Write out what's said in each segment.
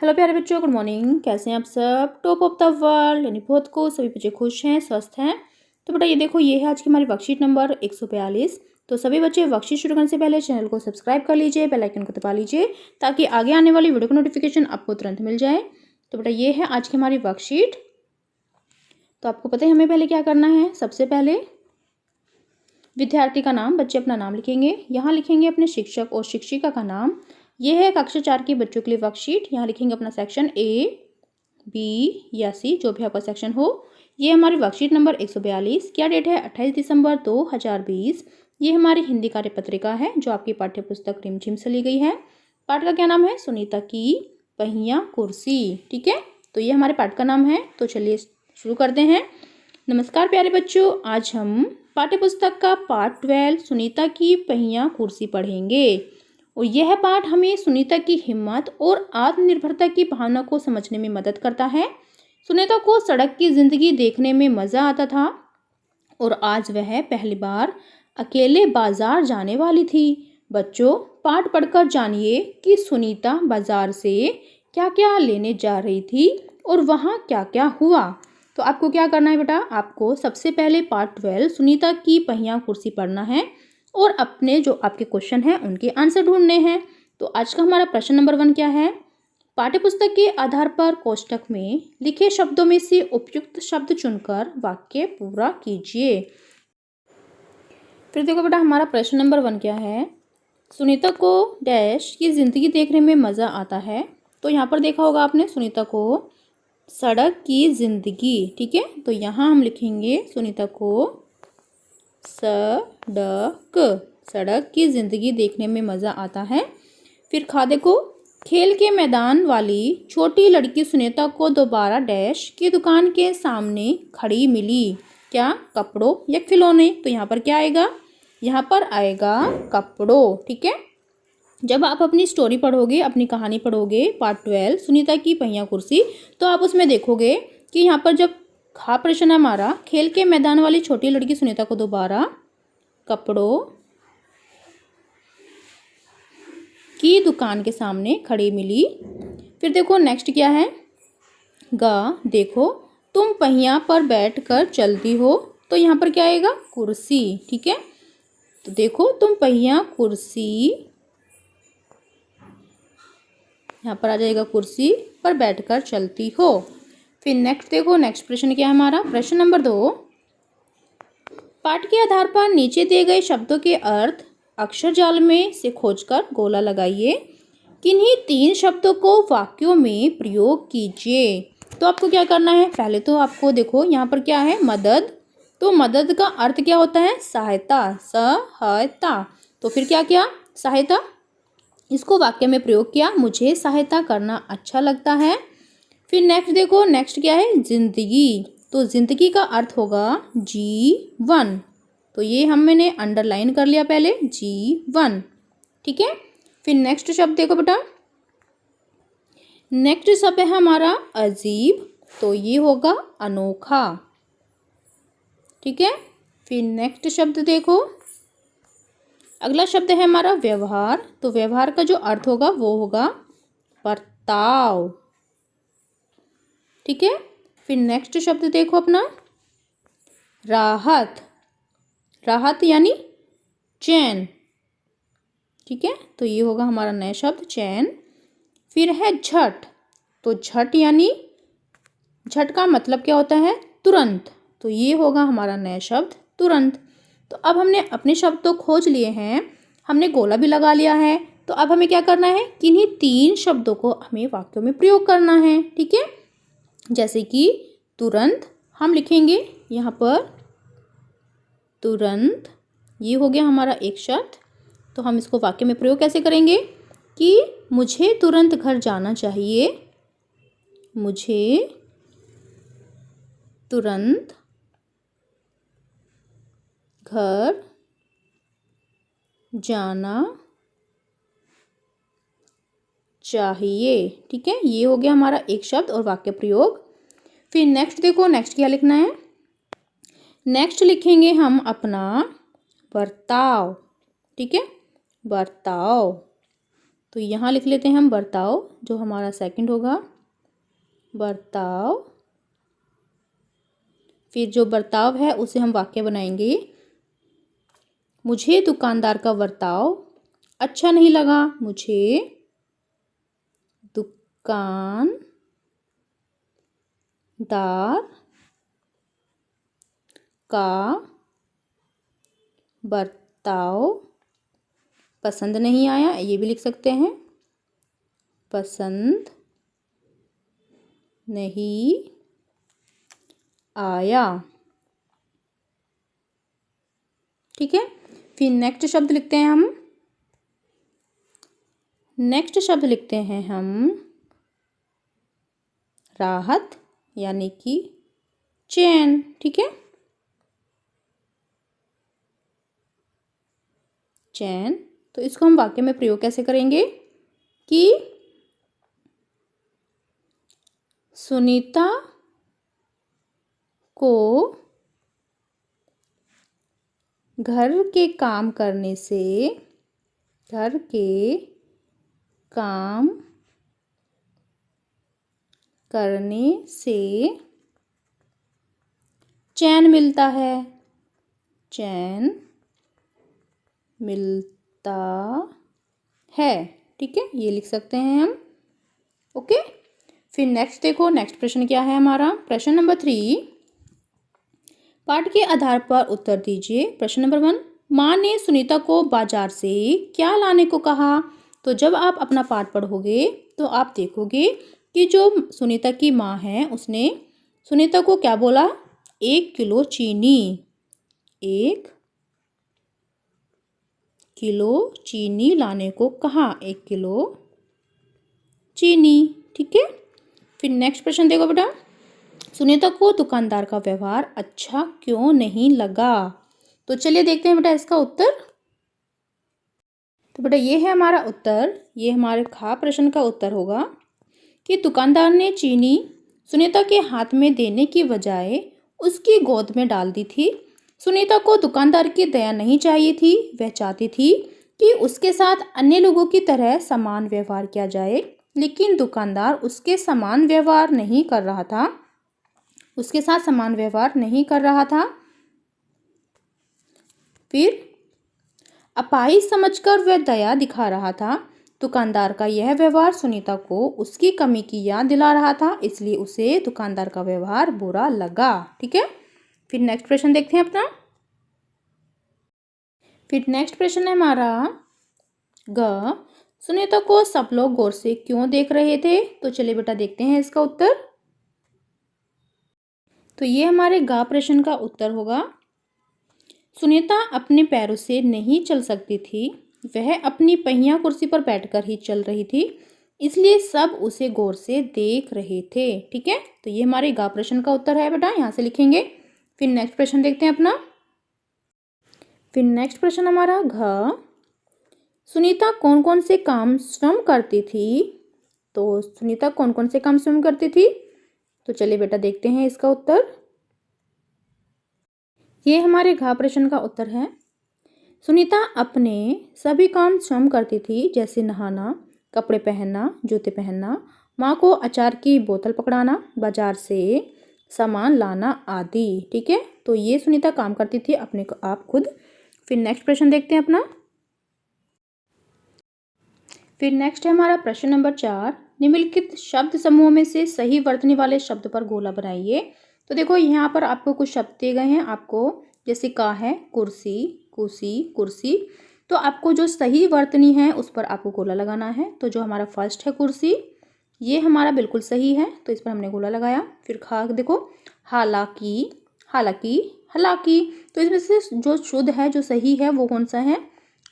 Hello प्यारे बच्चों, good morning. कैसे हैं आप सब? टॉप ऑफ द वर्ल्ड यानी बहुत को सभी बच्चे खुश हैं, स्वस्थ हैं। तो बेटा ये देखो, ये है आज की हमारी वर्कशीट नंबर 142। तो सभी बच्चे वर्कशीट शुरू करने से पहले चैनल को सब्सक्राइब कर लीजिए, बेल आइकन को दबा लीजिए ताकि आगे आने वाली वीडियो का नोटिफिकेशन आपको तुरंत मिल जाए। तो बेटा ये है आज की हमारी वर्कशीट। तो आपको पता है हमें पहले क्या करना है। सबसे पहले विद्यार्थी का नाम, बच्चे अपना नाम लिखेंगे। यहाँ लिखेंगे अपने शिक्षक और शिक्षिका का नाम। ये है कक्षा 4 के बच्चों के लिए वर्कशीट। यहाँ लिखेंगे अपना सेक्शन ए, बी या सी, जो भी आपका सेक्शन हो। ये हमारी वर्कशीट नंबर 142। क्या डेट है? 28 दिसंबर 2020। ये हमारी हिंदी कार्य पत्रिका है जो आपकी पाठ्य पुस्तक रिमझिम से ली गई है। पाठ का क्या नाम है? सुनीता की पहिया कुर्सी। ठीक है, तो ये हमारे पाठ का नाम है। तो चलिए शुरू करते हैं। नमस्कार प्यारे बच्चों, आज हम पाठ्य पुस्तक का पार्ट 12 सुनीता की पहिया कुर्सी पढ़ेंगे। और यह पाठ हमें सुनीता की हिम्मत और आत्मनिर्भरता की भावना को समझने में मदद करता है। सुनीता को सड़क की जिंदगी देखने में मज़ा आता था और आज वह पहली बार अकेले बाजार जाने वाली थी। बच्चों, पाठ पढ़कर जानिए कि सुनीता बाजार से क्या क्या लेने जा रही थी और वहाँ क्या क्या हुआ। तो आपको क्या करना है बेटा? आपको सबसे पहले पार्ट 12 सुनीता की पहिया कुर्सी पढ़ना है और अपने जो आपके क्वेश्चन हैं उनके आंसर ढूंढने हैं। तो आज का हमारा प्रश्न नंबर 1 क्या है? पाठ्यपुस्तक के आधार पर कोष्टक में लिखे शब्दों में से उपयुक्त शब्द चुनकर वाक्य पूरा कीजिए। फिर देखो बेटा, हमारा प्रश्न नंबर 1 क्या है? सुनीता को डैश की जिंदगी देखने में मज़ा आता है। तो यहाँ पर देखा होगा आपने, सुनीता को सड़क की जिंदगी। ठीक है, तो यहाँ हम लिखेंगे सुनीता को सड़क की जिंदगी देखने में मज़ा आता है। फिर खा देखो, खेल के मैदान वाली छोटी लड़की सुनीता को दोबारा डैश की दुकान के सामने खड़ी मिली। क्या? कपड़ों या खिलौने? तो यहाँ पर क्या आएगा? यहाँ पर आएगा कपड़ों। ठीक है, जब आप अपनी स्टोरी पढ़ोगे, अपनी कहानी पढ़ोगे पार्ट 12 सुनीता की पहिया कुर्सी, तो आप उसमें देखोगे कि यहाँ पर जब खा प्रश्न है हमारा, खेल के मैदान वाली छोटी लड़की सुनीता को दोबारा कपड़ों की दुकान के सामने खड़ी मिली। फिर देखो नेक्स्ट क्या है? गा देखो, तुम पहिया पर बैठकर चलती हो। तो यहाँ पर क्या आएगा? कुर्सी। ठीक है, तो देखो तुम पहिया कुर्सी, यहाँ पर आ जाएगा कुर्सी पर बैठकर चलती हो। फिर नेक्स्ट देखो, नेक्स्ट प्रश्न क्या है हमारा? प्रश्न नंबर 2, पाठ के आधार पर नीचे दिए गए शब्दों के अर्थ अक्षर जाल में से खोजकर गोला लगाइए। किन्हीं 3 शब्दों को वाक्यों में प्रयोग कीजिए। तो आपको क्या करना है? पहले तो आपको देखो यहाँ पर क्या है? मदद। तो मदद का अर्थ क्या होता है? सहायता, सहायता। तो फिर क्या किया? सहायता, इसको वाक्य में प्रयोग किया, मुझे सहायता करना अच्छा लगता है। फिर नेक्स्ट देखो, नेक्स्ट क्या है? जिंदगी। तो जिंदगी का अर्थ होगा जीवन। तो ये मैंने अंडरलाइन कर लिया पहले, जीवन। ठीक है, फिर नेक्स्ट शब्द देखो बेटा, नेक्स्ट शब्द है हमारा अजीब। तो ये होगा अनोखा। ठीक है, फिर नेक्स्ट शब्द देखो, अगला शब्द है हमारा व्यवहार। तो व्यवहार का जो अर्थ होगा वो होगा बर्ताव। ठीक है, फिर नेक्स्ट शब्द देखो अपना राहत। राहत यानी चैन। ठीक है, तो ये होगा हमारा नया शब्द चैन। फिर है झट। तो झट यानी, झट का मतलब क्या होता है? तुरंत। तो ये होगा हमारा नया शब्द तुरंत। तो अब हमने अपने शब्द तो खोज लिए हैं, हमने गोला भी लगा लिया है। तो अब हमें क्या करना है? किन्हीं 3 शब्दों को हमें वाक्यों में प्रयोग करना है। ठीक है, जैसे कि तुरंत, हम लिखेंगे यहाँ पर तुरंत, ये हो गया हमारा एक शब्द। तो हम इसको वाक्य में प्रयोग कैसे करेंगे कि मुझे तुरंत घर जाना चाहिए, मुझे तुरंत घर जाना चाहिए। ठीक है, ये हो गया हमारा एक शब्द और वाक्य प्रयोग। फिर नेक्स्ट देखो, नेक्स्ट क्या लिखना है? नेक्स्ट लिखेंगे हम अपना बर्ताव। ठीक है, बर्ताव। तो यहाँ लिख लेते हैं हम बर्ताव, जो हमारा सेकंड होगा, बर्ताव। फिर जो बर्ताव है उसे हम वाक्य बनाएंगे। मुझे दुकानदार का बर्ताव अच्छा नहीं लगा। मुझे दुकानदार का बर्ताव पसंद नहीं आया। ये भी लिख सकते हैं, पसंद नहीं आया। ठीक है। फिर नेक्स्ट शब्द लिखते हैं हम। नेक्स्ट शब्द लिखते हैं हम राहत, यानी कि चैन। ठीक है, चैन। तो इसको हम वाक्य में प्रयोग कैसे करेंगे कि सुनीता को घर के काम करने से चैन मिलता है। चैन मिलता है। ठीक है, ये लिख सकते हैं हम। ओके। फिर नेक्स्ट देखो, नेक्स्ट प्रश्न क्या है हमारा। प्रश्न नंबर 3, पाठ के आधार पर उत्तर दीजिए। प्रश्न नंबर 1, माँ ने सुनीता को बाजार से क्या लाने को कहा। तो जब आप अपना पाठ पढ़ोगे तो आप देखोगे कि जो सुनीता की माँ है उसने सुनीता को क्या बोला, 1 किलो चीनी, 1 किलो चीनी लाने को कहा, 1 किलो चीनी। ठीक है। फिर नेक्स्ट प्रश्न देखो बेटा, सुनीता को दुकानदार का व्यवहार अच्छा क्यों नहीं लगा। तो चलिए देखते हैं बेटा इसका उत्तर। तो बेटा ये है हमारा उत्तर, ये हमारे खा प्रश्न का उत्तर होगा कि दुकानदार ने चीनी सुनीता के हाथ में देने की बजाय उसकी गोद में डाल दी थी। सुनीता को दुकानदार की दया नहीं चाहिए थी, वह चाहती थी कि उसके साथ अन्य लोगों की तरह समान व्यवहार किया जाए, लेकिन दुकानदार उसके साथ समान व्यवहार नहीं कर रहा था। फिर अपाहिज समझकर वह दया दिखा रहा था। दुकानदार का यह व्यवहार सुनीता को उसकी कमी की याद दिला रहा था, इसलिए उसे दुकानदार का व्यवहार बुरा लगा। ठीक है। फिर नेक्स्ट प्रश्न देखते हैं अपना। फिर नेक्स्ट प्रश्न है हमारा ग, सुनीता को सब लोग गौर से क्यों देख रहे थे। तो चलिए बेटा देखते हैं इसका उत्तर। तो ये हमारे गा प्रश्न का उत्तर होगा, सुनीता अपने पैरों से नहीं चल सकती थी, वह अपनी पहिया कुर्सी पर बैठकर ही चल रही थी, इसलिए सब उसे गौर से देख रहे थे। ठीक है, तो ये हमारे गा प्रश्न का उत्तर है बेटा, यहाँ से लिखेंगे। फिर नेक्स्ट प्रश्न देखते हैं अपना। फिर नेक्स्ट प्रश्न हमारा घ, सुनीता कौन कौन से काम स्वयं करती थी। तो सुनीता कौन कौन से काम स्वयं करती थी। तो चलिए बेटा देखते हैं इसका उत्तर। ये हमारे घा प्रश्न का उत्तर है, सुनीता अपने सभी काम स्वयं करती थी, जैसे नहाना, कपड़े पहनना, जूते पहनना, माँ को अचार की बोतल पकड़ाना, बाजार से सामान लाना आदि। ठीक है, तो ये सुनीता काम करती थी अपने को आप खुद। फिर नेक्स्ट प्रश्न देखते हैं अपना। फिर नेक्स्ट है हमारा प्रश्न नंबर 4, निम्नलिखित शब्द समूह में से सही वर्तनी वाले शब्द पर गोला बनाइए। तो देखो यहाँ पर आपको कुछ शब्द दिए गए हैं आपको, जैसे का है कुर्सी, कुर्सी, कुर्सी। तो आपको जो सही वर्तनी है उस पर आपको गोला लगाना है। तो जो हमारा फर्स्ट है कुर्सी, ये हमारा बिल्कुल सही है, तो इस पर हमने गोला लगाया। फिर खा देखो, हालांकि, हालांकि, हालांकि। तो इसमें से जो शुद्ध है, जो सही है, वो कौन सा है,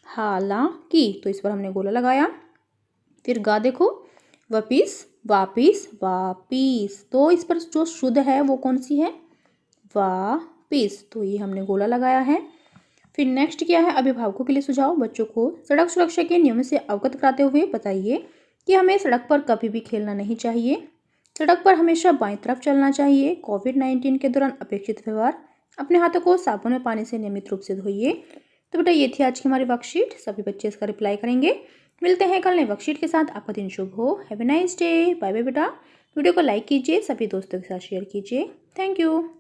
हालांकि, तो इस पर हमने गोला लगाया। फिर गा देखो, वापिस, वापिस, वापिस। तो इस पर जो शुद्ध है वो कौन सी है, वापिस, तो ये हमने गोला लगाया है। फिर नेक्स्ट क्या है, अभिभावकों के लिए सुझाव, बच्चों को सड़क सुरक्षा के नियमों से अवगत कराते हुए बताइए कि हमें सड़क पर कभी भी खेलना नहीं चाहिए, सड़क पर हमेशा बाईं तरफ चलना चाहिए, कोविड-19 के दौरान अपेक्षित व्यवहार, अपने हाथों को साबुन में पानी से नियमित रूप से धोइए। तो बेटा ये थी आज की हमारी वर्कशीट, सभी बच्चे इसका रिप्लाई करेंगे। मिलते हैं कल नए वर्कशीट के साथ। आपका दिन शुभ हो। Have a nice day. Bye bye बेटा। वीडियो को लाइक कीजिए, सभी दोस्तों के साथ शेयर कीजिए। Thank you.